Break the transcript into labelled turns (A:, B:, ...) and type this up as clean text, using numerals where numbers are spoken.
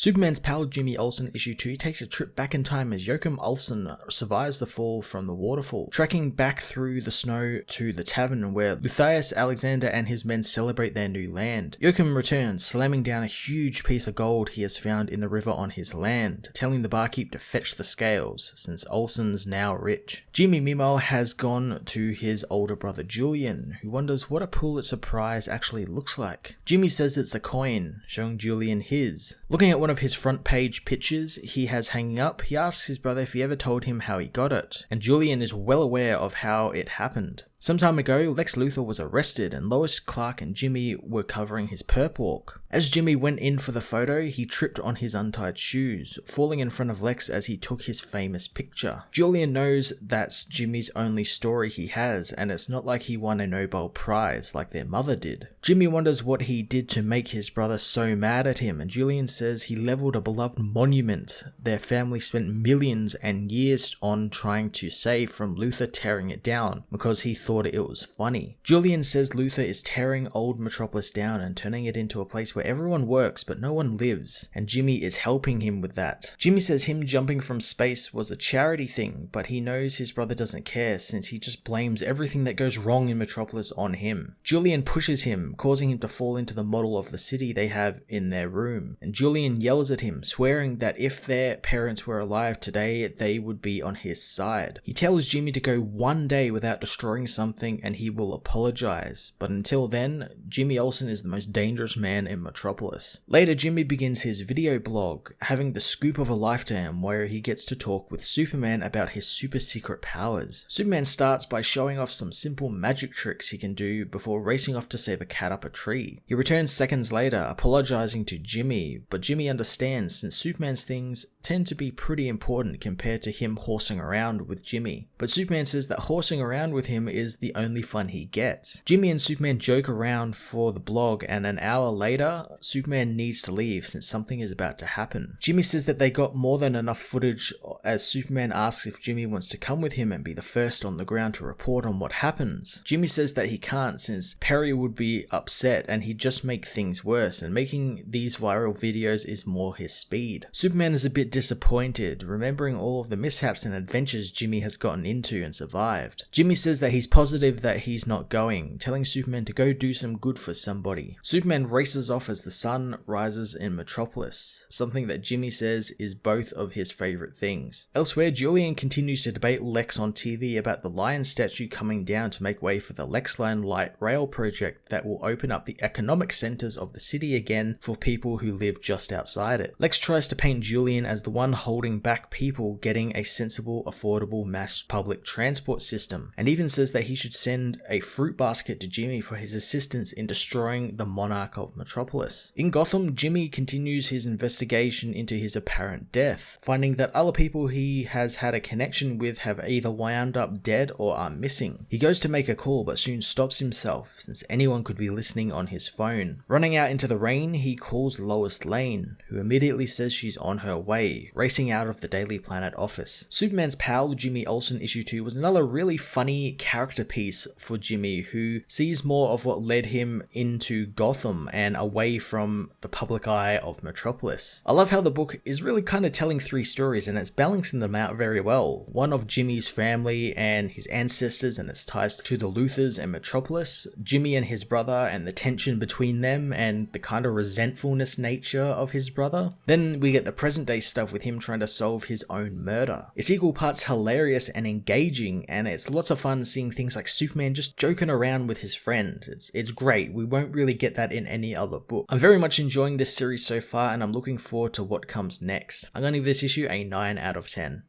A: Superman's pal Jimmy Olsen issue 2 takes a trip back in time as Joachim Olsen survives the fall from the waterfall, trekking back through the snow to the tavern where Luthaius Alexander and his men celebrate their new land. Joachim returns, slamming down a huge piece of gold he has found in the river on his land, telling the barkeep to fetch the scales, since Olsen's now rich. Jimmy meanwhile has gone to his older brother Julian, who wonders what a Pulitzer Prize actually looks like. Jimmy says it's a coin, showing Julian his. Looking at one of his front page pictures he has hanging up, he asks his brother if he ever told him how he got it, and Julian is well aware of how it happened. Some time ago, Lex Luthor was arrested and Lois, Clark and Jimmy were covering his perp walk. As Jimmy went in for the photo, he tripped on his untied shoes, falling in front of Lex as he took his famous picture. Julian knows that's Jimmy's only story he has, and it's not like he won a Nobel Prize like their mother did. Jimmy wonders what he did to make his brother so mad at him, and Julian says he leveled a beloved monument their family spent millions and years on trying to save from Luthor tearing it down because he thought it was funny. Julian says Luthor is tearing old Metropolis down and turning it into a place where everyone works but no one lives, and Jimmy is helping him with that. Jimmy says him jumping from space was a charity thing, but he knows his brother doesn't care since he just blames everything that goes wrong in Metropolis on him. Julian pushes him, causing him to fall into the model of the city they have in their room, and Julian yells at him, swearing that if their parents were alive today, they would be on his side. He tells Jimmy to go one day without destroying something and he will apologize, but until then, Jimmy Olsen is the most dangerous man in Metropolis. Later, Jimmy begins his video blog, having the scoop of a lifetime where he gets to talk with Superman about his super secret powers. Superman starts by showing off some simple magic tricks he can do before racing off to save a cat up a tree. He returns seconds later, apologizing to Jimmy, but Jimmy understands since Superman's things tend to be pretty important compared to him horsing around with Jimmy. But Superman says that horsing around with him is the only fun he gets. Jimmy and Superman joke around for the blog, and an hour later, Superman needs to leave since something is about to happen. Jimmy says that they got more than enough footage as Superman asks if Jimmy wants to come with him and be the first on the ground to report on what happens. Jimmy says that he can't since Perry would be upset and he'd just make things worse, and making these viral videos is more his speed. Superman is a bit disappointed, remembering all of the mishaps and adventures Jimmy has gotten into and survived. Jimmy says that he's positive that he's not going, telling Superman to go do some good for somebody. Superman races off as the sun rises in Metropolis, something that Jimmy says is both of his favorite things. Elsewhere, Julian continues to debate Lex on TV about the lion statue coming down to make way for the Lex Line Light Rail project that will open up the economic centers of the city again for people who live just outside it. Lex tries to paint Julian as the one holding back people getting a sensible, affordable mass public transport system, and even says that he should send a fruit basket to Jimmy for his assistance in destroying the monarch of Metropolis. In Gotham, Jimmy continues his investigation into his apparent death, finding that other people he has had a connection with have either wound up dead or are missing. He goes to make a call but soon stops himself since anyone could be listening on his phone. Running out into the rain, he calls Lois Lane, who immediately says she's on her way, racing out of the Daily Planet office. Superman's pal Jimmy Olsen issue 2 was another really funny character piece for Jimmy, who sees more of what led him into Gotham and away from the public eye of Metropolis. I love how the book is really kind of telling three stories and it's balancing them out very well. One of Jimmy's family and his ancestors and its ties to the Luthors and Metropolis, Jimmy and his brother and the tension between them and the kind of resentfulness nature of his brother. Then we get the present day stuff with him trying to solve his own murder. It's equal parts hilarious and engaging, and it's lots of fun seeing things like Superman just joking around with his friend. It's great. We won't really get that in any other book. I'm very much enjoying this series so far and I'm looking forward to what comes next. I'm going to give this issue a 9 out of 10.